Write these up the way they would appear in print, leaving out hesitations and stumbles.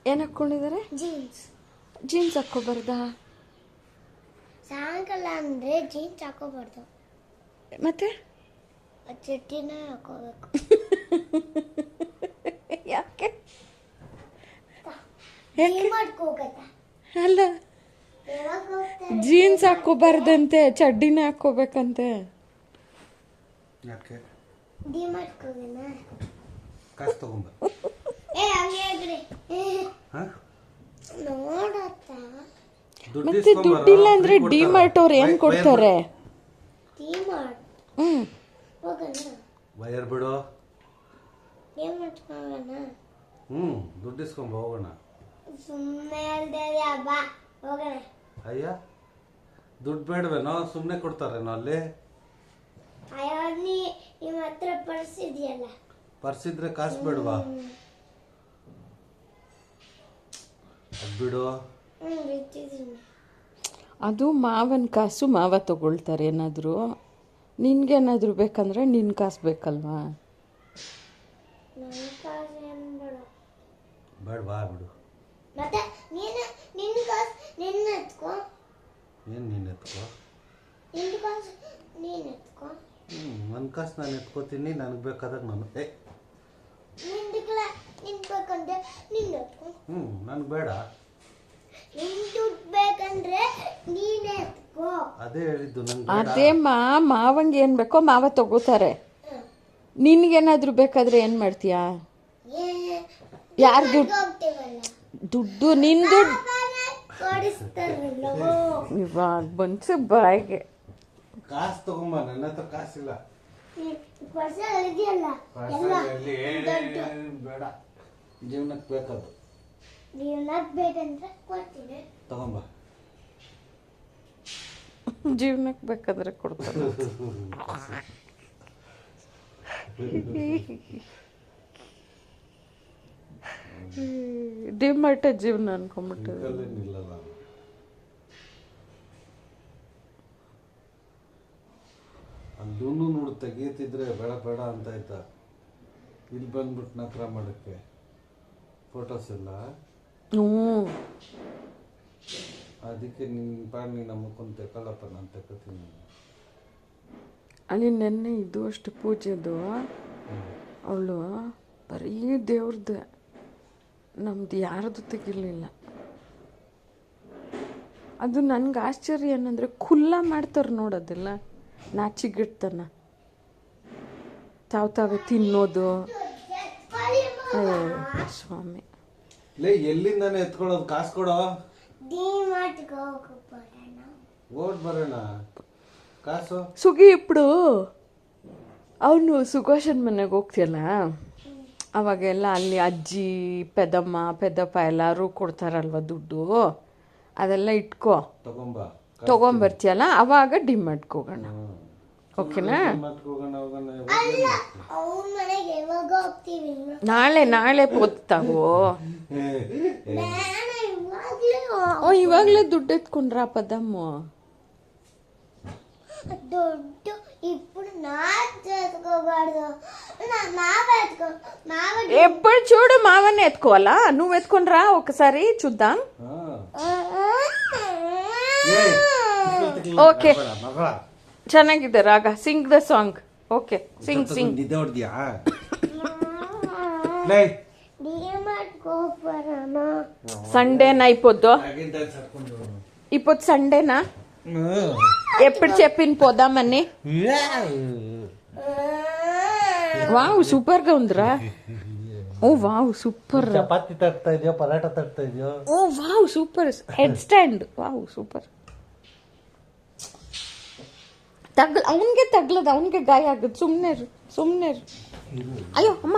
ಏನು ಹಾಕ್ಕೊಂಡಿದ್ದಾರೆ? ಜೀನ್ಸ್ ಹಾಕ್ಕೋಬಾರ್ದಾ? ಸಾಯಂಕಾಲ ಅಂದರೆ ಜೀನ್ಸ್ ಹಾಕೋಬಾರ್ದು, ಮತ್ತೆ ಚಡ್ಡಿನ ಹಾಕೋಬೇಕು. ಯಾಕೆ? ಅಲ್ಲ, ಜೀನ್ಸ್ ಹಾಕ್ಕೋಬಾರ್ದಂತೆ, ಚಡ್ಡಿನೇ ಹಾಕ್ಕೋಬೇಕಂತೆ. ಯಾಕೆ? ಕಾಸು ತಗೊಂಬ. ಮತ್ತೆ ದುಡ್ಡಿಲ್ಲ ಅಂದ್ರೆ ಡಿಮಾರ್ಟ್ ಅವ್ರು ಏನ್ ಕೊಡ್ತಾರೆ? ವಯರ್ ಬಿಡು. ದುಡ್ಡು ಇಸ್ಕೊಂಬ ಹೋಗೋಣ. ಅಯ್ಯ, ದುಡ್ಡು ಬೇಡವೇನೋ? ಸುಮ್ಮನೆ ಕೊಡ್ತಾರೇನೋ ಅಲ್ಲಿ? ನಿಮ್ಮ ಹತ್ರ ಪರ್ಸ್ ಇದೆಯಲ್ಲ, ಪರ್ಸ್ ಇದ್ರೆ ಕಾಸು ಬೇಡವಾ? ಅದು ಬಿಡು. ಅದು ಮಾವನ ಕಾಸು ಮಾವ ತಗೊಳ್ತಾರೆ. ಏನಾದರೂ ನಿನ್ಗೇನಾದರೂ ಬೇಕಂದ್ರೆ ನಿನ್ನ ಕಾಸು ಬೇಕಲ್ವಾ? ಬೇಡವಾ? ಬಿಡು. ಮತ್ತೆ ನಿನ್ನ ಕಾಸು ನಿನ್ನ ಎತ್ಕೋ. ಏನು ನೀನು ಎತ್ಕೋ? ನಿನ್ನ ಕಾಸು ನೀನು ಎತ್ಕೋ. ನನ್ನ ಕಾಸು ನಾನು ಎತ್ಕೋತೀನಿ, ನನಗೆ ಬೇಕಾದಾಗ ನಾನು ನಿನ್ ಬೇಕಂದ್ರೆ ನಿನ್ನ ಎತ್ಕೋ. ನನಗೆ ಬೇಡ. ನಿನ್ ದುಡ್ಡು ಬೇಕಂದ್ರೆ ನೀನೇ ಎತ್ಕೋ. ಅದೇ ಹೇಳಿದ್ದು ನಂಗೆ. ಅದೇ ಮಾವಂಗೆ ಏನು ಬೇಕೋ ಮಾವ ತಗೋತಾರೆ. ನಿನ್ಗೇನಾದರೂ ಬೇಕಾದ್ರೆ ಏನು ಮಾಡ್ತೀಯಾ? ಯಾರು ದುಡ್ಡು ನಿನ್ ದುಡ್ಡು ಇವಾಗ ಬಂತು ಬಾಯಿಗೆ. ಕಾಸು ತಗೊಂಬ, ನನ್ನ ಹತ್ರ ಕಾಸಿಲ್ಲ. ಬೇಡ, ಜೀವನಕ್ಕೆ ಬೇಕದು. ಜೀವನಕ್ಕೆ ಬೇಕಂದ್ರೆ ಕೊಡ್ತೀನಿ, ತಗೊಂಬ. ಜೀವನಕ್ಕೆ ಬೇಕಾದ್ರೆ ಕೊಡ್ತಾರೆ. ಡಿಮಾರ್ಟ್ ಜೀವನ ಅನ್ಕೊಂಡ್ಬಿಟ್ಟು ಅಲ್ಲೂ ನೋಡು, ತೆಗೀತಿದ್ರೆ ಬೇಡ ಬೇಡ ಅಂತ ಆಯ್ತಾ. ಇಲ್ಲಿ ಬಂದ್ಬಿಟ್ಟು ನಕರ ಮಾಡಕ್ಕೆ ಫೋಟೋಸ್ ಇಲ್ಲ. ಅದಕ್ಕೆ ನೀನು ನಮ್ಮಕ್ಕೊಂದು ತೆಕೊಳ್ಳಪ್ಪ, ನಾನು ತೆಕ್ಕೋತೀನಿ. ಅಲ್ಲಿ ನೆನ್ನೆ ಇದು ಅಷ್ಟು ಪೂಜೆದು ಅವಳು ಬರೀ ದೇವ್ರದ್ದು, ನಮ್ದು ಯಾರದು ತೆಗಿರ್ಲಿಲ್ಲ. ಅದು ನನ್ಗೆ ಆಶ್ಚರ್ಯ ಏನಂದರೆ ಖುಲ್ಲ ಮಾಡ್ತಾರೆ ನೋಡೋದೆಲ್ಲ, ನಾಚಿಗಿಡ್ತಾನ ತಾವೇ ತಿನ್ನೋದು. ಸ್ವಾಮಿ, ಎಲ್ಲಿಂದಾನೆ ಎತ್ಕೊಳ್ಳೋದು? ಕಾಸು ಕೊಡೋ, ಓಟ್ ಬರೋಣ. ಕಾಸು ಸುಗಿ ఇప్పుడు ಅವನು ಸುಗೋಷನ್ ಮನೆಗೆ ಹೋಗ್ತಿಯಲ್ಲ, ಅವಾಗೆಲ್ಲ ಅಲ್ಲಿ ಅಜ್ಜಿ ಪೆದಮ್ಮ ಪೆದಪ್ಪ ಎಲ್ಲರೂ ಕೊಡ್ತಾರಲ್ವ ದುಡ್ಡು, ಅದೆಲ್ಲ ಇಟ್ಕೋ, ತಗೊಂಬರ್ತೀಯಲ್ಲ, ಅವಾಗ ಡಿಮಾರ್ಟ್ಗೆ ಹೋಗೋಣ. ಓಕೆನಾ? ನಾಳೆ ಓದ್ತಾವೋ. ಇವಾಗಲೇ ದುಡ್ಡು ಎತ್ಕೊಂಡ್ರ ಪದಮ್ಮ? ದುಡ್ಡು ఇప్పుడు ఎప్పుడు చూడు మావన్నే ఎత్తుకోవాలా? నువ్వు ఎత్తుకునిరా ఒకసారి చూద్దాం. ఓకే, ಚೆನ್ನಾಗಿದೆ ರಾಗ. Sing the song. Okay, sing. సండేనా ఇప్పుడు సండేనా? ఎప్పుడు చెప్పింది పోదామని? వావ్, సూపర్ గా ఉందిరా. Oh wow, super. ಚಪಾತಿ ತಟ್ತಾ ಇದೆಯೋ, ಪರಾಟ ತಟ್ತಾ ಇದೆಯೋ? Oh wow, super. Head stand. Wow, super. ಅವನಿಗೆ ತಗ್ಲದ, ಅವನಿಗೆ ಗಾಯ ಆಗುತ್ತೆ. ಸುಮ್ಮನೆ. ಅಯ್ಯೋ ಅಮ್ಮ,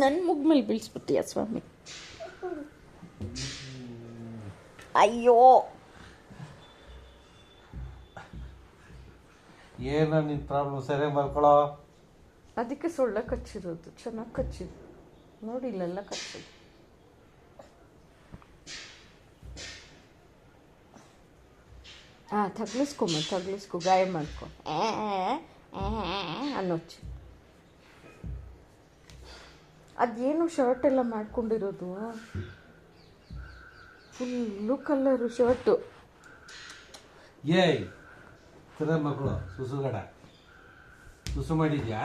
ನನ್ನ ಮುಗ್ ಮೇಲೆ ಬೀಳ್ಸ್ಬಿಟ್ಟಿಯ ಸ್ವಾಮಿ. ಅಯ್ಯೋ, ಏನ ನಿನ್ ಪ್ರಾಬ್ಲಮ್? ಸರಿಯಾಗಿ ಮಾಡ್ಕೊಳ್ಳೋ. ಅದಕ್ಕೆ ಸೊಳ್ಳೆ ಕಚ್ಚಿರೋದು. ಚೆನ್ನಾಗಿ ಕಚ್ಚಿದ್ದು ನೋಡಿ, ಇಲ್ಲೆಲ್ಲ ಕಚ್ಚಿದ್ದು. ತಗ್ಲಿಸ್ಕೊ, ಗಾಯ ಮಾಡ್ಕೊ ಅನ್ನೋಚ್ಚು. ಅದೇನು ಶರ್ಟ್ ಎಲ್ಲ ಮಾಡ್ಕೊಂಡಿರೋದು ಫುಲ್ಲು ಕಲರು ಶರ್ಟು. ಏಯ್ ತರ ಮಕ್ಕಳು ಸುಸುಗಡ ಸುಸು ಮಾಡಿದ್ಯಾ?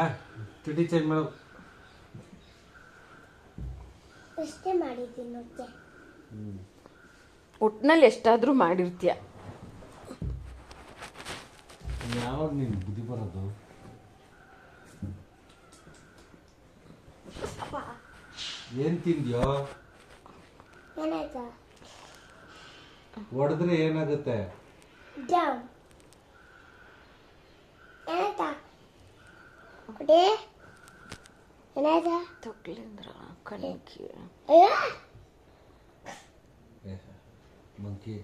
ತಿಂಡಿ ಚೇಂಜ್ ಮಾಡು. ಅಷ್ಟೇ ಮಾಡಿದ್ದೀನಿ ಮತ್ತೆ. ಒಟ್ನಲ್ಲಿ ಎಷ್ಟಾದರೂ ಮಾಡಿರ್ತೀಯ. ಯಾವಾಗ ನೀನು ಬುದ್ಧಿ ಬರೋದು? ಏನ್ ತಿಂದ್ಯೋ? ಏನಾಯ್ತಾ? ಹೊಡೆದ್ರೆ ಏನಾಗುತ್ತೆ? ಡೌನ್ ಏನಾಯ್ತಾ? ಕೊಡೆ ಏನಾಯ್ತಾ? ತಗ್ಲಿಂದ್ರ ಕಲಿಕೆ ಅಯ್ಯೋ ಮಂಕಿ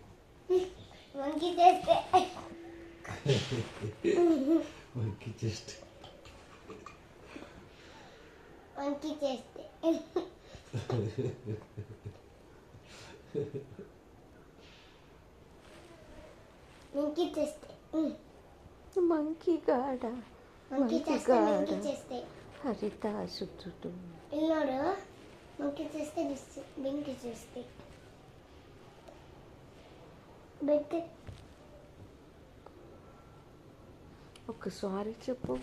ಮಂಕಿ ಟೇಸ್ಟೆ. Monkey chest. ಮಂಕಿ ಟೇಸ್ಟೆ. ಮಂಕಿ ಟೇಸ್ಟೆ. ಮಂಕಿ ಗಾಡ ಮಂಕಿ ಟೇಸ್ಟೆ. ಮಂಕಿ ಟೇಸ್ಟೆ. ಹರಿತಾ ಸುತ್ತು. ಇಲ್ಲಿ ನೋಡು, ಮಂಕಿ ಟೇಸ್ಟೆ ಬೆಂಕಿ ಟೇಸ್ಟೆ. ಬೆಂಕಿ ఓకే సారీ చెప్పు.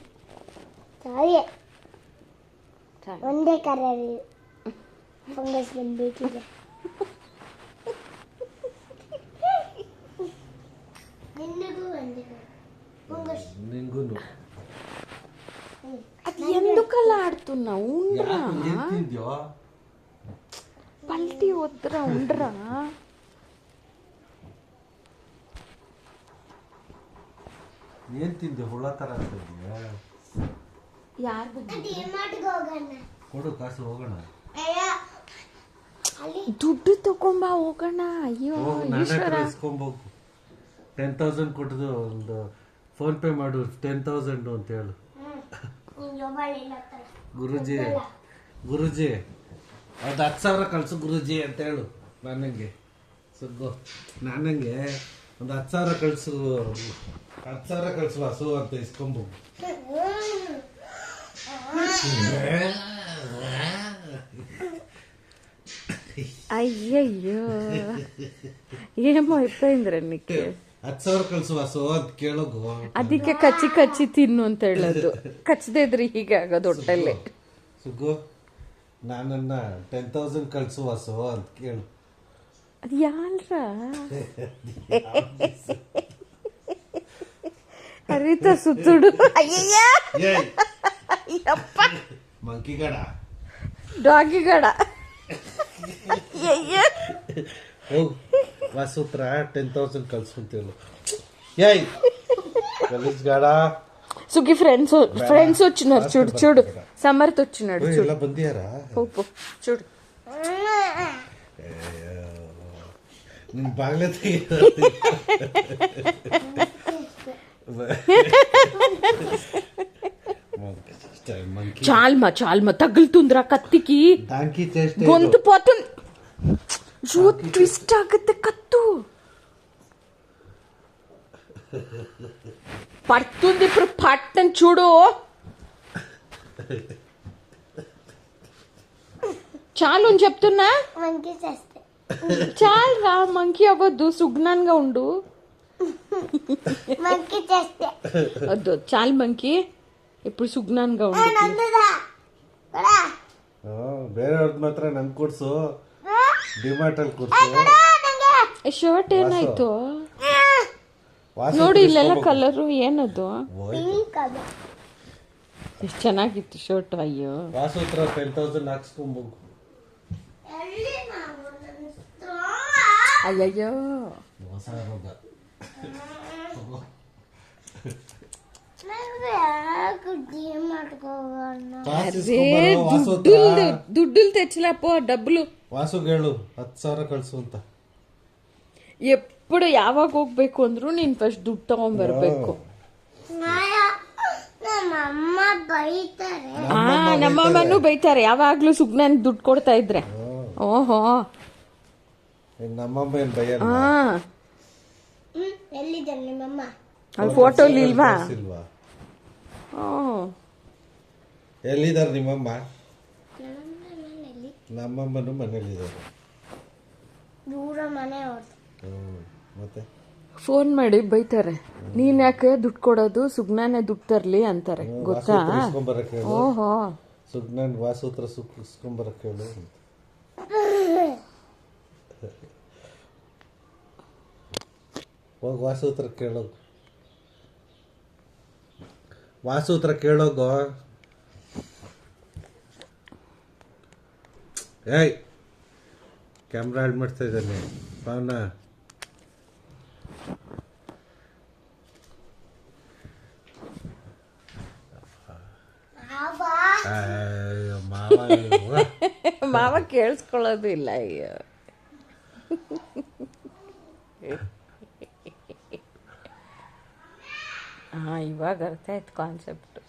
ಸಾರಿ ಒಂದೇ ಕಲರ್ ಫಂಗಸ್ ಬಂದ್ಬಿಟ್ಟಿದೆ. ನಿನ್ನಗೂ ಒಂದೇ ಫಂಗಸ್. ನಿಂಗೂನು అది ఎందుకలా ఆడుతున్నావు? ఉండరా ఏం తింద్యో? పల్టీ వద్దురా, ఉండరా. ಏನ್ ತಿಂದೆ? ಹುಳ ತರ ಆಗ್ತಿದ್ಯಾ? ಯಾರು ಡಿಮಾರ್ಟ್ಗೆ ಹೋಗೋಣ. ಕೊಡು ಕಾಸು ಹೋಗೋಣ. ಅಲ್ಲಿ ದುಡ್ಡು ತಗೊಂಬ ಹೋಗೋಣ. ಅಯ್ಯೋ ಈಶ್ವರ, ಇಸ್ಕೊಂಬೋಗು. 10,000 ಕೊಟ್ಟದು ಒಂದು ಫೋನ್ ಪೇ ಮಾಡು 10,000 ಅಂತ ಹೇಳು. ಗುರುಜಿ ಗುರುಜಿ ಅದು 10,000 ಕಳ್ಸು ಗುರುಜಿ ಅಂತ ಹೇಳು. ನನಗೆ ಸುಗ್ಗು ನನಗೆ ಒಂದು 10,000 ಕಳ್ಸು, 10,000 ಕಳ್ಸು ಹಸು ಅಂತ ಇಸ್ಕೊಂಬೋಗು. అయ్యయ్యో ఏమో అయిపోయిందిరా నీకు. 10,000 ಕಳ್ಸು ಹಸು ಅಂತ ಕೇಳೋಗು. ಅದಕ್ಕೆ ಕಚ್ಚಿ ಕಚ್ಚಿ ತಿನ್ನು ಅಂತ ಹೇಳೋದು. ಕಚ್ಚದೇ ಇದ್ರೆ ಹೀಗೆ ಆಗೋದು ಹೊಟ್ಟೆಲ್ಲಿ. ಸುಗ್ಗು ನಾನನ್ನ 10,000 ಕಳ್ಸು ಹಸು ಅಂತ ಕೇಳು. ಅದು ಯಾರ ಹರಿತ ಸುತ್ತುಡು. ಅಯ್ಯಯ್ಯ ಮಂಕಿ ಗಡ ಡಾಗಿ ಗಡ. ಅಯ್ಯಯ್ಯ ಹೋಗು ವಾಸೂತ್ರ 10,000 ಕಳ್ಸು ಅಂತ ಹೇಳು. ఏయ్ గలీజ్ గాడా. సుఖి ఫ్రెండ్స్ వచ్చినారు చూడు చూడు. సమర్థ్ వచ్చినాడు చూడు. ఇలా బందియారా? పో చూడు. నేను బాగలేదు. చాల్మా తగులుతుందిరా కత్తికి. డాంకీ చేస్తే గొంతు పోతుంది. ట్విస్ట్ ఆಗುತ್ತೆ కత్తు. పడుతుంది ఇప్పుడు. పట్టని చూడు. చాలు అని చెప్తున్నా. మంకీ చేస్తే చాలు రా. మంకీ అవ్వద్దు, సుజ్ఞానంగా ఉండు. మంకీ చేస్తే వద్దు, చాలు మంకీ. ఇప్పుడు సుజ్ఞానంగా ఉండు. ಬೇರೆಯವ್ರದ್ದು ಮಾತ್ರ ನಂಗೆ ಕೊಡ್ಸು. ಡಿಮಾರ್ಟ್ ಅಲ್ಲಿ ಕೊಡ್ಸು. ಶರ್ಟ್ ಏನಾಯ್ತು ನೋಡಿ. ಇಲ್ಲೆಲ್ಲ ಕಲರು ಏನದು? ಎಷ್ಟು ಚೆನ್ನಾಗಿತ್ತು ಶರ್ಟ್. ಅಯ್ಯೋ ವಾಸು ಹತ್ರ 10,000 ಹಾಕ್ಸ್ಕೊಂಬೋಗು. ಅಯ್ಯಯ್ಯೋ ಹೊಸ ರೋಗ. ದುಡ್ಡುಲ್ తెచ్చలేపో డబ్బులు. ವಾಸುಗೆ ಹೇಳು 10,000 ಕಳ್ಸು ಅಂತ. ಎప్పుడు ಯಾವಾಗ ಹೋಗ್ಬೇಕು ಅಂದ್ರು ನೀನ್ ಫಸ್ಟ್ ದುಡ್ಡು ತಗೊಂಡ್ಬರ್ಬೇಕು. ನಮ್ಮಮ್ಮ ಬೈತಾರೆ. ನಮ್ಮಮ್ಮನೂ ಬೈತಾರೆ ಯಾವಾಗ್ಲೂ ಸುಗ್ನನ್ ದುಡ್ಡು ಕೊಡ್ತಾ ಇದ್ರೆ. ಓಹೋ ನಮ್ಮಮ್ಮ ಏನ್ ಬೈಯಲ್ಲ. ಎಲ್ಲಿದ್ದಾರೆ ನಿಮ್ಮಮ್ಮ? ಅಲ್ಲಿ ಫೋಟೋಲಿ ಇಲ್ವಾ? ಎಲ್ಲಿದ್ದಾರೆ ನಿಮ್ಮಮ್ಮ? ನಮ್ಮಮ್ಮನು ಮನೇಲಿದ್ದಾರೆ. ದೂರ ಮನೆ ಅವ್ರದ್ದು. ಮತ್ತೆ ಫೋನ್ ಮಾಡಿ ಬೈತಾರೆ, ನೀನ್ ಯಾಕೆ ದುಡ್ಡು ಕೊಡೋದು, ಸುಗ್ನಾನೇ ದುಡ್ಡು ತರ್ಲಿ ಅಂತಾರೆ, ಗೊತ್ತಾ? ಇಸ್ಕೊಂಬರಕ್ಕೆ ಹೇಳು. ಓಹೋ, ಸುಗ್ನನ್ ವಾಸೂತ್ರ ಇಸ್ಕೊಂಬರಕ್ಕೆ ಹೇಳು. ಹೋಗಿ ವಾಸೂತ್ರ ಕೇಳೋದು, ವಾಸೂತ್ರ ಕೇಳೋಗೋ. ಏಯ್ ಕ್ಯಾಮ್ರಾ ಹಾಳು ಮಾಡ್ತಾ ಇದ್ದಾನೆ ಪಾವನ. ಅಯ್ಯೋ, ಮಾವ ಕೇಳಿಸ್ಕೊಳ್ಳೋದು ಇಲ್ಲ. ಅಯ್ಯೋ, ಹಾ, ಇವಾಗ ಅರ್ಥ ಆಯ್ತು ಕಾನ್ಸೆಪ್ಟ್.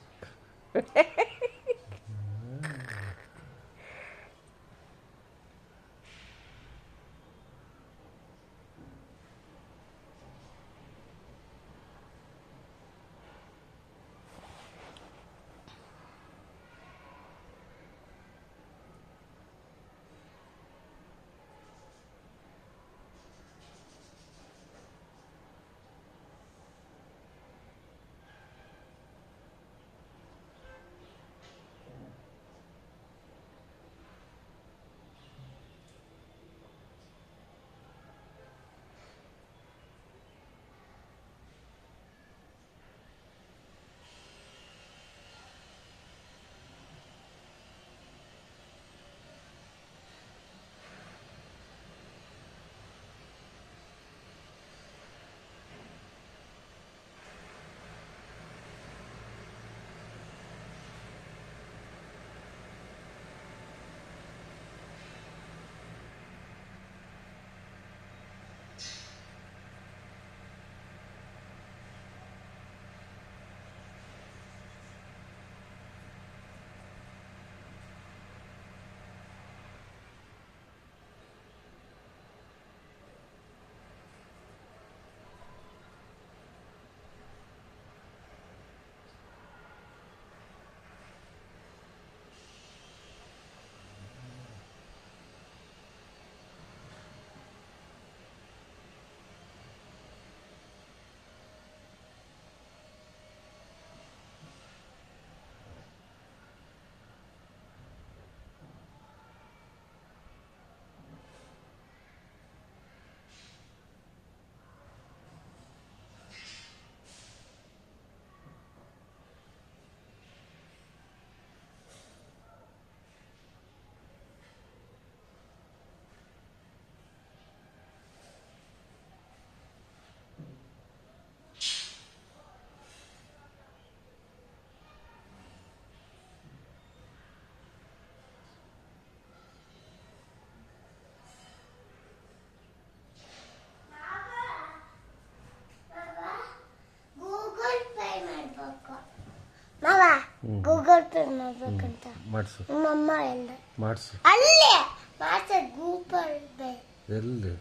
ಗೂಗಲ್ ಪೇ ಮಾಡ್ಬೇಕಂತ ಮಾಡಿಸು. ನಮ್ಮಮ್ಮ ಎಲ್ಲ ಮಾಡಿಸು. ಅಲ್ಲೇ ಮಾಡ್ಸೋದು ಗೂಗಲ್ ಪೇ. ಎಲ್ಲಿ?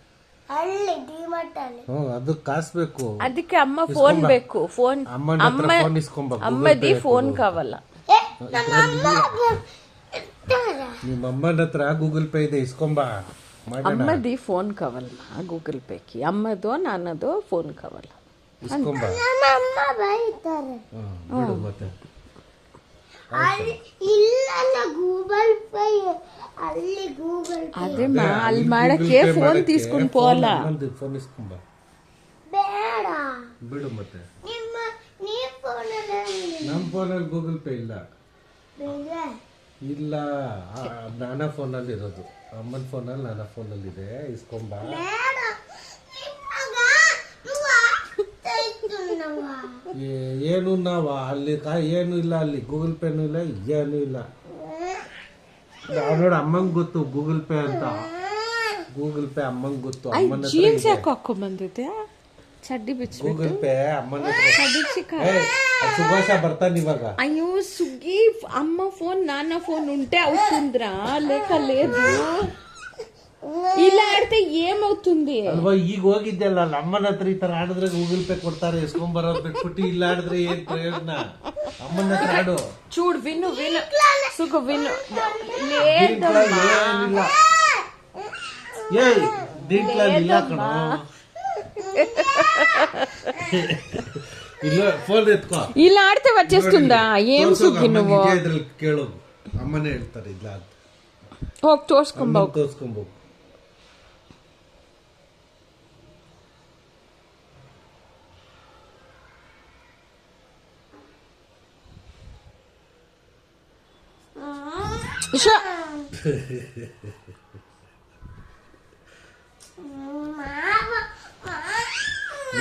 ಅಲ್ಲಿ ಡಿಮಾರ್ಟ್ ಅಲ್ಲಿ. ಅದು ಕಾಸು ಬೇಕು. ಅದಕ್ಕೆ ಅಮ್ಮ ಫೋನ್ ಬೇಕು. ಫೋನ್ ಅಮ್ಮದಿ ಫೋನ್ ಕಾವಲ್ಲ. ನಿಮ್ಮ ಅಮ್ಮನ ಹತ್ರ ಗೂಗಲ್ ಪೇ ಇದೆ, ಇಸ್ಕೊಂಬ. ಅಮ್ಮದಿ ಫೋನ್ ಕಾವಲ್ಲ, ಗೂಗಲ್ ಪೇಕಿ ಅಮ್ಮದೋ ನಾನದೋ ಫೋನ್ ಕಾವಲ್ಲ. ಇಸ್ಕೊಂಬ. ನಮ್ಮಮ್ಮ ಬೈತಾರೆ. ಬಿಡು ಮತ್ತೆ. ಇಲ್ಲ ಗೂಗಲ್ ಪೇ ಅಲ್ಲಿ ಗೂಗಲ್ ಪೇ. ಅದೇ ಅಲ್ಲಿ ಮಾಡಕ್ಕೆ ಫೋನ್ తీసుకుని పోలా. ಫೋನ್ ಇಸ್ಕೊಂಬ. ಬೇಡ. ಬಿಡು ಮತ್ತೆ. ನೀ ಫೋನಲ್ಲಿ ನಮ್ಮ ಫೋನಲ್ಲಿ ಗೂಗಲ್ ಪೇ ಇಲ್ಲ. ಇಲ್ಲ, ನಾನಾ ಫೋನಲ್ಲಿ ಇರೋದು. ಅಮ್ಮನ ಫೋನಲ್ಲಿ ನಾನಾ ಫೋನಲ್ಲಿ ಇದೆ, ಇಸ್ಕೊಂಬ. ಏನು ನಾವ ಅಲ್ಲಿ ಏನು ಇಲ್ಲ, ಅಲ್ಲಿ ಗೂಗಲ್ ಪೇನು ಇಲ್ಲ, ಏನು ಇಲ್ಲ. ನೋಡಿ ಅಮ್ಮಂಗ್ ಗೊತ್ತು ಗೂಗಲ್ ಪೇ ಅಂತ. ಗೂಗಲ್ ಪೇ ಅಮ್ಮಂಗ್ ಗೊತ್ತು. ಅಮ್ಮನ ಜೀನ್ಸ್ ಯಾಕೆ ಹಾಕೊಂಡ್ ಬಂದಿದ್ದೆ? ಚಡ್ಡಿ ಬಿಚ್ಚ ಗೂಗಲ್ ಪೇ ಅಮ್ಮನ ಸುಭಾಷ ಬರ್ತಾನೆ ಇವಾಗ. అయ్యో సుగ్గి అమ్మ ఫోన్ నాన్న ఫోన్ ఉంటే అవుతుందిరా, లేక లేదు. ఇలా ఆడితే ఏమవుతుంది ಅಲ್ವಾ? ಈಗ ಹೋಗಿದ್ದೆಲ್ಲ ಅಮ್ಮನ ಹತ್ರ ಈ ತರ ಆಡಿದ್ರೆ ಗೂಗಲ್ ಪೇ ಕೊಡ್ತಾರೆ, ಇಸ್ಕೊಂಡ್ ಬರೋದು ಬಿಟ್ಬಿಟ್ಟು ಇಲ್ಲ ಆಡಿದ್ರೆ ಏನ್ ಪ್ರಯೋಜನ? ಅಮ್ಮನ ಹತ್ರ ಆಡು. చూడు విను విను సుగు విను. ಏನಿಲ್ಲ. ಏಯ್ ದೀಂಟ್ಲಲ್ಲಿ ಇಲ್ಲ ಕಣ. ಇಲ್ಲ ಫೋನ್ ಎತ್ಕೋ. ఇలా ఆడితే వచ్చేస్తుందా? ఏం సుగ్గి నువ్వు ಇದ್ರಲ್ಲಿ ಕೇಳು, ಅಮ್ಮನೇ ಹೇಳ್ತಾರೆ ಇಲ್ಲ ಅಂತ. ಹೋಗಿ ತೋರ್ಸ್ಕೊಂಬ. ತೋರ್ಸ್ಕೊಂಬೋಗು.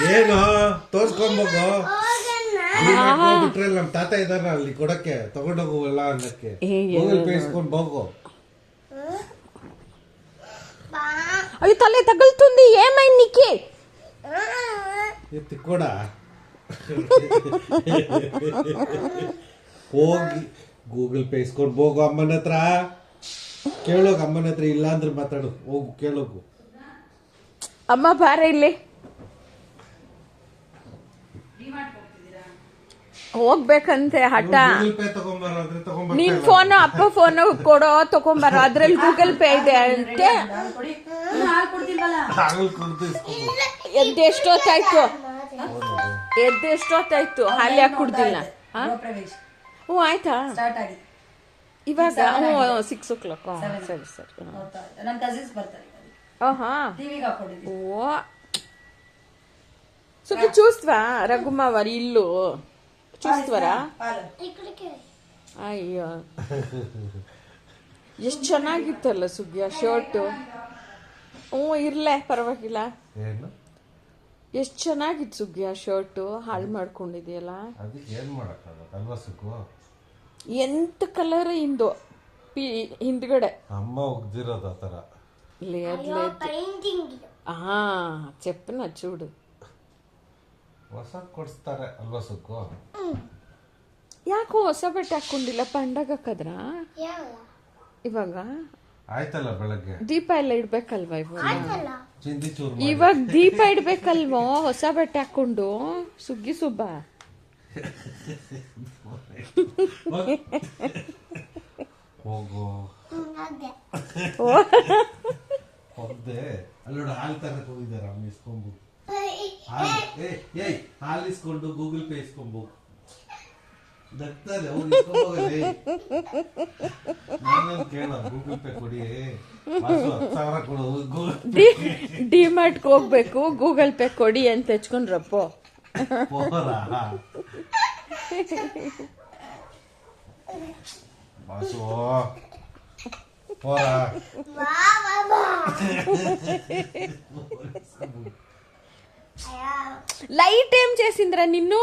ಏನು ತೋರ್ಸ್ಕೊಂಬೋಗು. ಬಿಟ್ರೆ ನಮ್ ತಾತ ಇದಾರ ಅಲ್ಲಿ ಕೊಡಕ್ಕೆ, ತಗೊಂಡೋಗು ಎಲ್ಲ ಅನ್ನಕ್ಕೆ. ಗೂಗಲ್ ಪೇ ಇಸ್ಕೊಂಡ್ ಹೋಗು. అయ్యో తల తగులుతుంది, ఏమైంది నీకి? ತಿಕ್ಕೋಡ ಹೋಗಿ ಗೂಗಲ್ ಪೇ ಇಸ್ಕೊಂಡು ಹೋಗು. ಅಮ್ಮನ ಹತ್ರ ಕೇಳೋಗು, ಅಮ್ಮನ ಹತ್ರ ಇಲ್ಲ ಅಂದ್ರೆ ಮಾತಾಡು. ಹೋಗು ಕೇಳೋಗು. ಅಮ್ಮ ಬಾರ ಇಲ್ಲಿ. ಹೋಗ್ಬೇಕಂತೆ ಹಠ. ಗೂಗಲ್ ಪೇ ತಗೊಂಬರೋ ಅಂದ್ರೆ ನಿನ್ ಫೋನು ಅಪ್ಪ ಫೋನು ಕೊಡೋ, ತಗೊಂಬರೋ. ಅದ್ರಲ್ಲಿ ಗೂಗಲ್ ಪೇ ಇದೆ ಅಂತೆ. ಎದ್ದೆಷ್ಟೊತ್ತಾಯ್ತು? ಹಾಲು ಯಾಕೆ ಕುಡ್ದಿಲ್ಲ? ಹ್ಞೂ ಆಯ್ತಾ ಇವಾಗ? ಹ್ಞೂ 6 o'clock. ಸರಿ ಸರಿ. ఓ సుఖి చూస్తావా? రఘుమ వారి ఇల్లు చూస్తావరా? ಅಯ್ಯೋ ಎಷ್ಟು ಚೆನ್ನಾಗಿತ್ತಲ್ಲ ಸುಗ್ಗಿ ಆ ಶರ್ಟು. ಹ್ಞೂ ಇರ್ಲೆ ಪರವಾಗಿಲ್ಲ. ಎಷ್ಟು ಚೆನ್ನಾಗಿತ್ತು ಸುಗ್ಗಿ ಆ ಶರ್ಟು. ಹಾಳು ಮಾಡ್ಕೊಂಡಿದ್ಯಲ್ಲ. ಎಂತ ಕಲರ್ ಇಂದು ಹಿಂದ್ಗಡೆ ಅಮ್ಮ ಒಗ್ದಿರೋದು ಆ ಥರ. ಹಾ చెప్పిన చూడు. ಹೊಸ ಕೊಡಿಸ್ತಾರೆ ಅಲ್ವಾ ಸುಕ್ಕು? ಯಾಕೋ ಹೊಸ ಬಟ್ಟೆ ಹಾಕೊಂಡಿಲ್ಲ? పండగಕ್ಕದ್ರ ಇವಾಗ ಆಯ್ತಲ್ಲ. ಬೆಳಗ್ಗೆ ದೀಪ ಎಲ್ಲ ಇಡ್ಬೇಕಲ್ವಾ ಇವಾಗ? ಚಿಂದಿ ಚೂರು ಇವಾಗ ದೀಪ ಇಡ್ಬೇಕಲ್ವೋ ಹೊಸ ಬಟ್ಟೆ ಹಾಕೊಂಡು? ಸುಗ್ಗಿ ಸುಬ್ಬ ಹೋಗು. ಹೋಗ್ದೆ ಅಲ್ಲೋಡ ಹಾಲು ತರಕ್ ಹೋಗಿದಾರ. ಅಮ್ಮ ಇಸ್ಕೊಂಬು ಹಾಲು ಇಸ್ಕೊಂಡು ಗೂಗಲ್ ಪೇ ಇಸ್ಕೊಂಬು. ದಕ್ತದೆ ಅವ್ರು ಇಸ್ಕೊಂಬೋಗಲೇ. ನಾನು ಕೇಳ ಗೂಗಲ್ ಪೇ ಕೊಡಿ, 10,000 ಕೊಡು. ಡಿಮಾರ್ಟ್ಗೆ ಹೋಗ್ಬೇಕು, ಗೂಗಲ್ ಪೇ ಕೊಡಿ ಅಂತ ಹೆಚ್ಕೊಂಡ್ರಪ್ಪೋ. ಬಾಸು పోరా. లైట్ ఏం చేసిందిరా నిన్ను?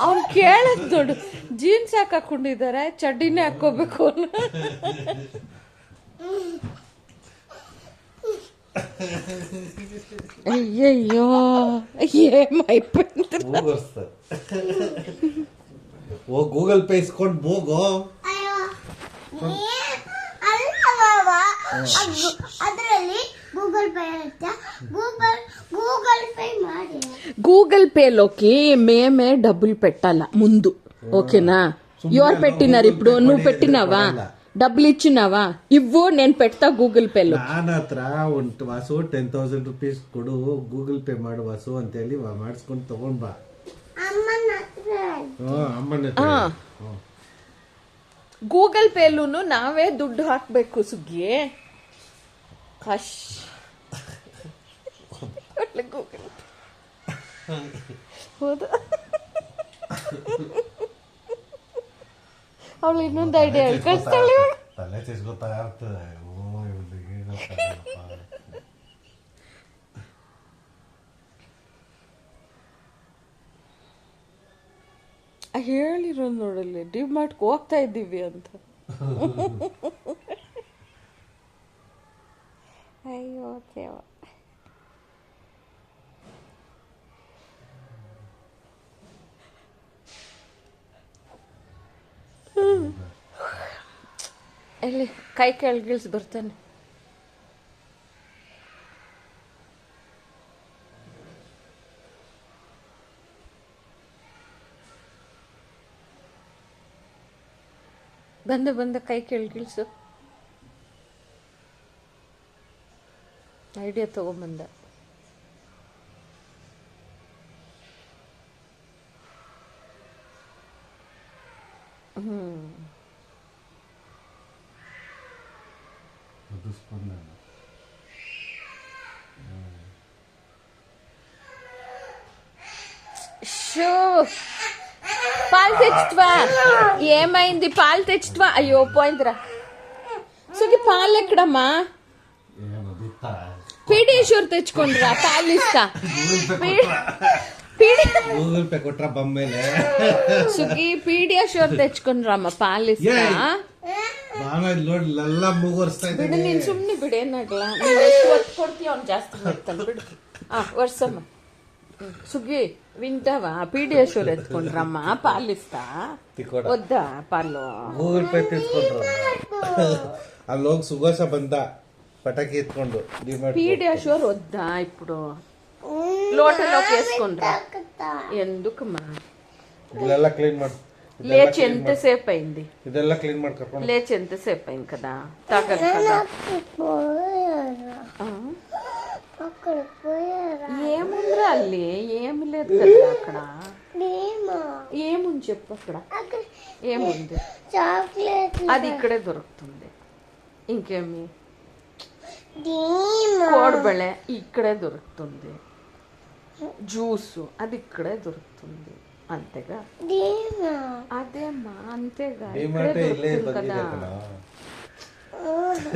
ಅವ್ನು ಕೇಳದ್ ನೋಡು. ಜೀನ್ಸ್ ಹಾಕೊಂಡಿದ್ದಾರೆ, ಚಡ್ಡಿನೇ ಹಾಕೋಬೇಕು. అయ్యయ్యో ఏమైపోయింది? ఓ గూగుల్ పే ఇస్ಕೊಂಡು ಹೋಗೋ. ಅದರಲ್ಲಿ ಗೂಗಲ್ ಪೇ ಇರುತ್ತೆ. గూగుల్ పే ಮಾಡಿ. గూగుల్ పేలోకి మేమే డబ్బులు పెట్టాలా ముందు, ఓకేనా? ఎవరు పెట్టినారు ఇప్పుడు? నువ్వు పెట్టినావా? డబ్బులు ఇచ్చినావా? ఇవ్వు, నేను పెడతా ಗೂಗಲ್ ಪೇలో. ನನ್ನ ಹತ್ರ ಒಂದು ವಾಸು 10,000 ರೂಪೀಸ್ ಕೊಡು, ಗೂಗಲ್ ಪೇ ಮಾಡು ವಾಸು ಅಂತ ಹೇಳಿ ಮಾಡಿಸ್ಕೊಂಡು ತಗೊಂಡ್ ಬಾ. ಅಮ್ಮನ ಗೂಗಲ್ ಪೇಲೂನು ನಾವೇ ದುಡ್ಡು ಹಾಕ್ಬೇಕು ಸುಗ್ಗಿ. ಕಶ್ ಗೂಗಲ್ ಹೌದು. ಅವಳು ಇನ್ನೊಂದು ಐಡಿಯಾ ಕಳಿಸ್ತಾಳೆ. ತಲೆ ತಿಸ್ಕೊತಾ ಇರ್ತದೆ. ಹೇಳಿರೋದು ನೋಡಲ್ಲಿ, ಡಿಮಾರ್ಟ್ಗೆ ಹೋಗ್ತಾ ಇದ್ದೀವಿ ಅಂತ. ಅಯ್ಯೋ ದೇವ. ಎಲ್ಲಿ ಕೈ ಕೆಳಗಿಳಿಸಿ ಬರ್ತಾನೆ. ಬಂದ ಕೈ ಕೆಳಗಿಳಿಸು. ಐಡಿಯಾ ತಗೊಂಬಂದ. షో పాలు తెచ్చువా? ఏమైంది? పాలు తెచ్చువా? అయ్యో పోయిందిరా. సుగి పాలు ఎక్కడమ్మా? పీడియాష్యూర్ తెచ్చుకోండిరా, పాలు ఇస్తా. ಗೂಗಲ್ ಪೇ ಕೊಟ್ರ ಬೊಮ್ಮೇಲೆ ಸುಗಿ ಪೀಡಿಯಾಷ್ಯೂರ್ ತೆಚ್ಕೊಂಡ್ರಮ್ಮ, ಪಾಲು ಇಸ್ತಾ. ನಾನು ಇಲ್ಲಿ ನೋಡಿ ಎಲ್ಲ ಮೂಗರ್ಸ್ತಾ ಬಿಡು, ಇದ್ದೀನಿ. ನೀನ್ ಸುಮ್ನೆ ಬಿಡೇನಾಗಲ್ಲ. ನೀನ್ ಎಷ್ಟು ಒತ್ತು ಕೊಡ್ತೀಯ ಅವ್ನು ಜಾಸ್ತಿ ಮಾಡ್ತಾನೆ. ಬಿಡು. ವರ್ಷಮ್ಮ. ಸುಗ್ಗಿ ವಿಂಟವಾ ಪೀಡಿಯಾಷ್ಯೂರ್ ಎತ್ಕೊಂಡ್ರಮ್ಮ, ಪಾಲಿಸ್ತಾ. వద్దా పాలు? ಗೂಗಲ್ ಪೇ తీసుకుంటారు. ಅಲ್ಲಿ ಹೋಗಿ ಸುಗೋಸ ಬಂದ పటాకి ఎత్తుಕೊಂಡು పీడియాష్యూర్ వద్దా ఇప్పుడు? లోటలోకి వేసుకుండ్రా. ఎందుకమ్మా? ఇల్ಲೆಲ್ಲ క్లీన్ ಮಾಡಿ. లేచి ఎంతసేపు అయింది? ಇದೆಲ್ಲ ಕ್ಲೀನ್ ಮಾಡಿ ಕರ್ಕೊಂಡು. లేచి ఎంతసేపు అయింది కదా? తాగదు కదా? ఏముందిరా అల్లి? ఏమి లేదు కదా అక్కడ. ఏముంది చెప్పు అక్కడ? ఏముంది? అది ఇక్కడే దొరుకుతుంది. ఇంకేమి? కోడిబెಳೆ ఇక్కడే దొరుకుతుంది. జ్యూసు అది ఇక్కడే దొరుకుతుంది. అంతేగా? అదేమ్మా, అంతేగా, ఇక్కడే దొరుకుతుంది కదా.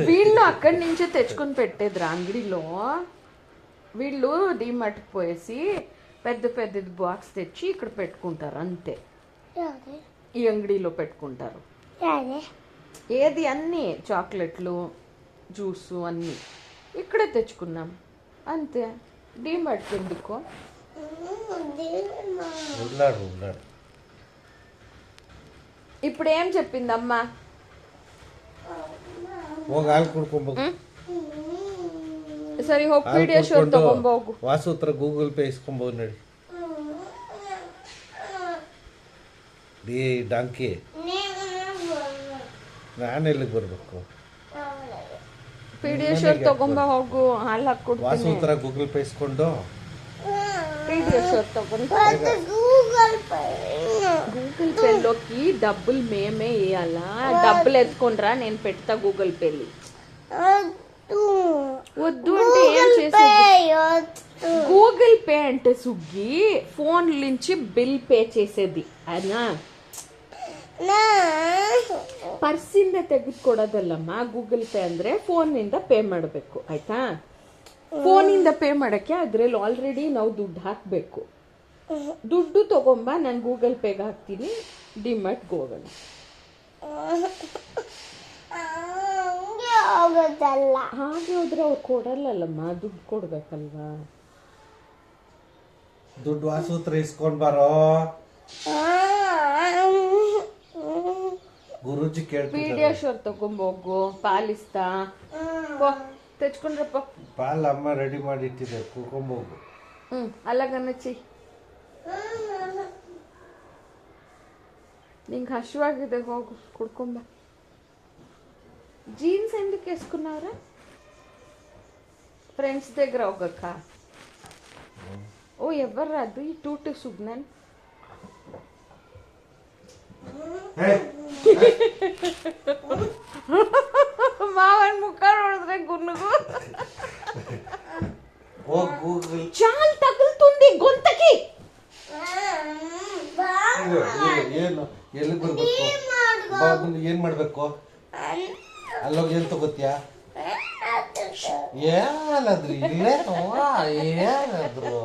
వీళ్ళు అక్కడి నుంచే తెచ్చుకొని పెట్టేదిరా అంగడిలో. వీళ్ళు డీమార్ట్కి పోయేసి పెద్ద పెద్దది బాక్స్ తెచ్చి ఇక్కడ పెట్టుకుంటారు అంతే. ఈ అంగడిలో పెట్టుకుంటారు. ఏది అన్నీ చాక్లెట్లు, జ్యూసు అన్నీ ఇక్కడే తెచ్చుకున్నాం అంతే. డీమార్ట్కి ఎందుకో? ఇప్పుడు ఏం చెప్పిందమ్మా? ಹೋಗಿ ಹಾಲು ಕುಡ್ಕೊಂಬೋಗು. ಸರಿ ಹೋಗಿ ಪೀಡಿಯಾಷ್ಯೂರ್ ತಗೊಂಬೋಗು. ವಾಸು ಹತ್ರ ಗೂಗಲ್ ಪೇ ಇಸ್ಕೊಂಬೋದು ನಡಿ. ಡಿ ಡಾಂಕಿ, ನಾನು ಎಲ್ಲಿಗೆ ಬರಬೇಕು? ಪೀಡಿಯಾಷ್ಯೂರ್ ತಗೊಂಬ ಹೋಗು, ಹಾಲು ಹಾಕ್ಕೊಡ್ತೀನಿ. ವಾಸು ಹತ್ರ ಗೂಗಲ್ ಪೇ ಇಸ್ಕೊಂಡು పీడియాష్యూర్ తಗೊಂಡು గూగుల్ పేలోకి డబ్బులు మేమే వేయాలా? డబ్బులు ఎత్తుకుండ్రా, నేను పెడతా గూగుల్ పేలి. వద్దు అంటే ఏం చేసేది? గూగుల్ పే అంటే సుగ్గి ఫోన్ నుంచి బిల్ పే చేసేది అయినా ಪರ್ಸಿಂದ ತೆಗೆದುಕೊಡೋದಲ್ಲಮ್ಮ. ಗೂಗಲ್ ಪೇ ಅಂದ್ರೆ ಫೋನಿಂದ ಪೇ ಮಾಡಬೇಕು, ಆಯ್ತಾ? ಫೋನಿಂದ ಪೇ ಮಾಡಕ್ಕೆ ಅದ್ರಲ್ಲಿ ಆಲ್ರೆಡಿ ನಾವು ದುಡ್ಡು ಹಾಕಬೇಕು. ದುಡ್ಡು ತಗೊಂಬ, ನಾನು ಗೂಗಲ್ ಪೇಗೆ ಹಾಕ್ತೀನಿ. ಡಿಮಾರ್ಟ್ಗೆ ಹೋಗೋಣ. ಹಾಗೆ ಹೋದ್ರೆ ಅವ್ರು ಕೊಡಲ್ಲಲ್ಲಮ್ಮ, ದುಡ್ಡು ಕೊಡ್ಬೇಕಲ್ವಾ? ದುಡ್ಡು ವಾಸು ಹತ್ರ ಇಸ್ಕೊಂಡ್ ಬಾರೋ. ಗುರುಜಿ ಕೇಳ್ತಿದ್ದಾರೆ. ಪೀಡಿಯಾಷ್ಯೂರ್ ತಗೊಂಬೋಗು, ಪಾಲಿಸ್ತಾ తెచ్చుకుండ్రప్ప. ಪಾಲ್ ಅಮ್ಮ ರೆಡಿ ಮಾಡಿ ಇಟ್ಟಿದೆ, ಕುಡ್ಕೊಂಬೋಗು. అలాగనొచ్చి నీకు హషువాಗಿದೆ, ಹೋಗು ಕುಡ್ಕೊಂಬ. జీన్స్ ఎందుకు వేసుకున్నావురా? ఫ్రెండ్స్ దగ్గర ಹೋಗక్క. ఓ ఎవర్రా అది? ఈ టూటు సుగ్నన్ మావన్ ముఖ ನೋಡಿದ್ರೆ గున్నుగు చాలు తగులుతుంది గొంతకి. ಏನು ಎಲ್ಲಿಗೆ ಬರ್ಬೇಕು? ಏನ್ ಮಾಡ್ಬೇಕು? ಅಲ್ಲೋಗಿ ಏನ್ ತಗೋತ್ಯಾ? ಏನಾದ್ರೂ ಇಲ್ಲೇ ಏನಾದ್ರು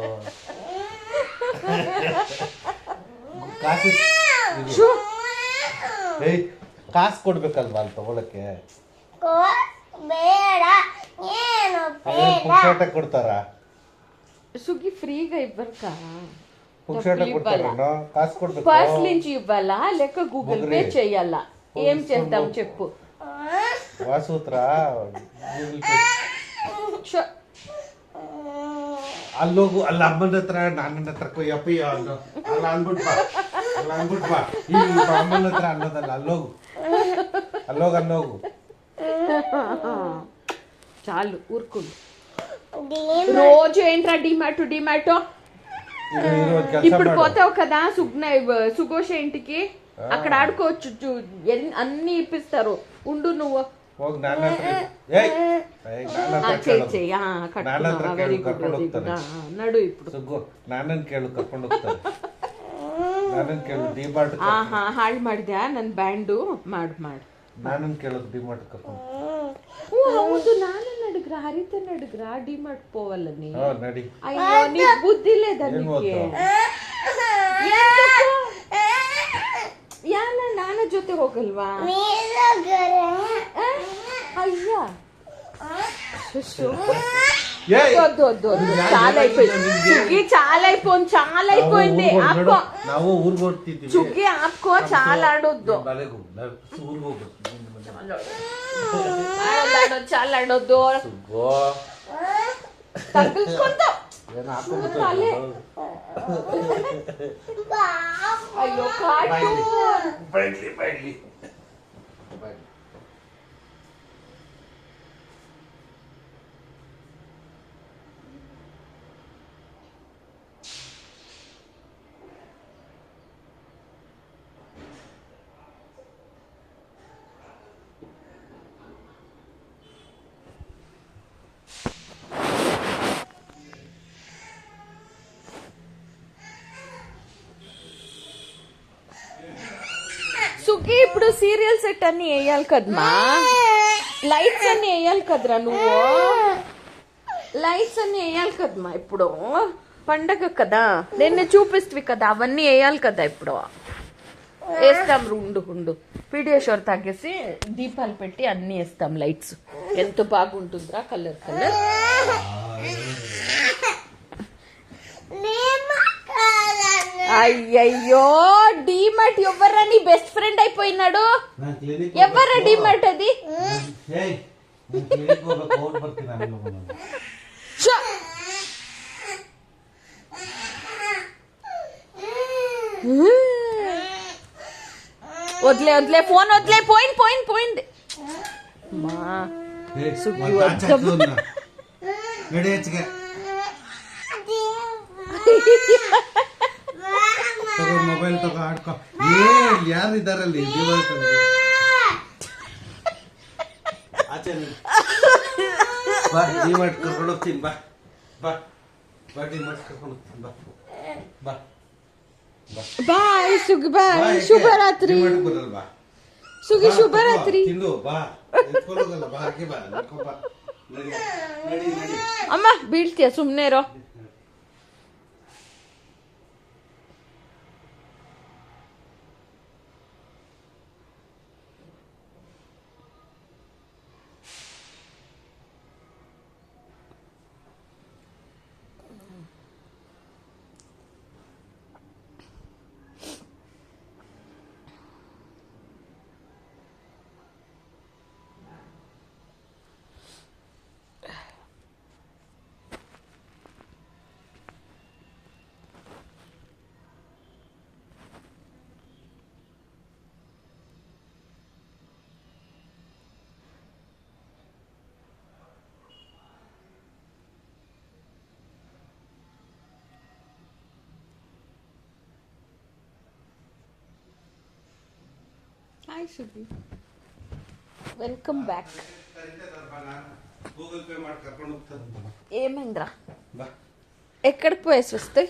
ಕಾಸು ಕೊಡ್ಬೇಕಲ್ವಾ ಅಲ್ಲಿ ತಗೊಳಕ್ಕೆ? ಬೇಡ, ಏನು ಪುಕ್ಷಾಟ ಕೊಡ್ತಾರ? సుగ్గి ఫ్రీగా ఇవ్వరుక? పుక్షాట కొడతారా? కాసు కొడతారా? ఫస్ట్ నుంచి ఇవ్వాలా లేక గూగుల్ పే చేయాలా? ఏం చేద్దాం చెప్పు. వాసూత్ర గూగుల్ పే ಅಲ್ಲೋಗು. ಅಲ್ಲ ಅಮ್ಮನ ಹತ್ರ ನನ್ನ ಹತ್ರ ಕೊಯ್ಯಪ್ಪಯ್ಯ ಅನ್ನೋ ಅಲ್ಲ ಅಂದ್ಬಿಟ್ಬಾ, ಅಲ್ಲ ಅಂದ್ಬಿಟ್ಬಾ. ಈ ಅಮ್ಮನ ಹತ್ರ ಅನ್ನೋದಲ್ಲ, ಅಲ್ಲೋಗು. ಅಲ್ಲೋಗು చాలు ఊరుకుండు రోజు ఏంట్రా డిమాటో ఇప్పుడు పోతావు కదా సుఘోష ఇంటికి అక్కడ ఆడుకోవచ్చు అన్ని ఇప్పిస్తారు ఉండు నువ్వు ಹೋಗಿ ನನ್ನ ಹತ್ರ వెరీ గుడ్ నడు ఇప్పుడు ಸುಗ್ಗು ನಾನನ್ ಕೇಳು ಕರ್ಕೊಂಡು ಹೋಗ್ತಾರೆ ನಾನನ್ ಕೇಳು ಡಿಮಾರ್ಟ್ ಹಾಳು ಮಾಡಿದ್ಯಾ ನನ್ನ ಬ್ಯಾಂಡು ಮಾಡು ನಾನನ್ ಕೇಳು ಡಿಮಾರ್ಟ್ ಕರ್ಕೊಂಡು ಹೌದು ನಾನನ್ನ అడుగురా హరితన్ అడుగురా డిమార్ట్ పోవాలని నడి అయ్యో నీకు బుద్ధి లేదా నీకు ಯಾನ ನಾನ ಜೊತೆ ಹೋಗಲ್ವಾ అయ్యా చాలా అయిపోయింది ನಾವು ಊರ್ಗ್ ಹೋಗ್ತಿದ್ದೀವಿ చుగ్గి ఆపుకో చాలా ఆడొద్దు చాలా ఆడొద్దు తగ్గించుకుంటావు అయ్యో కాటు ಬೈಡ್ಲಿ సుఖి ఇప్పుడు సీరియల్ సెట్ అన్ని వేయాలి కదమ్మా లైట్స్ అన్ని వేయాలి కదరా నువ్వు లైట్స్ అన్ని వేయాలి కదమ్మా ఇప్పుడు పండగ కదా నిన్ను చూపిస్తవి కదా అవన్నీ వేయాలి కదా ఇప్పుడు వేస్తాం ఉండు పీడియాషోర్ తాగేసి దీపాలు పెట్టి అన్ని వేస్తాం లైట్స్ ఎంత బాగుంటుందిరా కలర్ అయ్యయ్యో డీమార్ట్ ఎవర్రా నీ బెస్ట్ ఫ్రెండ్ అయిపోయినాడు ఎవర్రా డీమార్ట్ అది వదిలే ఫోన్ వదిలే పోయింది ಮೊಬೈಲ್ ತಗೋ ಆಡ್ಕೊ ಯಾರು ಇದಾರಲ್ಲಿ ಆಚೆ ಬಾ ಡಿಮಾರ್ಟ್ ಕರ್ಕೊಂಡು ಹೋಗ್ತೀನಿ ಬಾ ಡಿಮಾರ್ಟ್ ಕರ್ಕೊಂಡು ಹೋಗ್ತೀನಿ ಬಾ ಬಾಯ್ ಸುಗಿ ಬಾಯ್ ಶುಭರಾತ್ರಿ ಬರಲ್ವಾ ಸುಗಿ ಶುಭರಾತ್ರಿ ತಿಂದು ಬಾ ಎತ್ಕೊಳ್ಳೋದಲ್ಲ ಬಾ ಹಾಗೆ ಬಾ ನಡಿ ಅಮ್ಮ ಬೀಳ್ತೀಯ ಸುಮ್ನೆ ಇರೋ hi Sugi welcome back Google Pay ಮಾಡಿ ಕರ್ಕೊಂಡು ಹೋಗ್ತಾರೆ ఏమైందిరా బా ఎక్కడికి పోయేసి వస్తాయి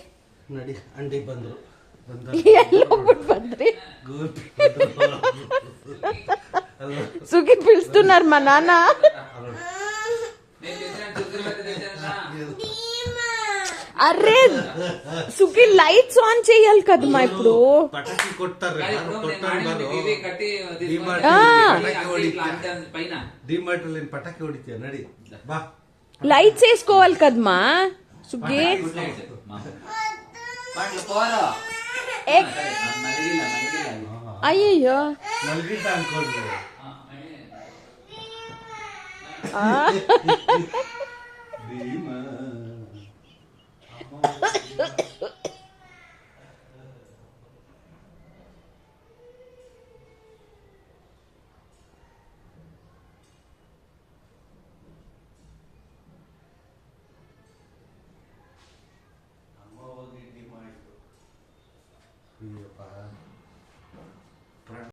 నడి అండి ಬಂದ್ರು ಬಂದ್ರಿ ಗೂಗಲ್ ಪೇ సుగి పిలుస్తున్నారు మా నాన్న అరే సుగి లైట్స్ ఆన్ చేయాలి కదమ్మా ఇప్పుడు పటాకి కొట్టారు డిమార్ట్ ಅಲ್ಲಿ పటాకి ಹೊಡಿತೀಯ ನಡಿ ಬಾ లైట్స్ వేసుకోవాలి కదమ్మా సుగి అయ్యయ్యో ಮಲ್ಗಿದ್ದ ಅನ್ಕೊಂಡ್ರು ಅಯ್ಯಪ್ಪ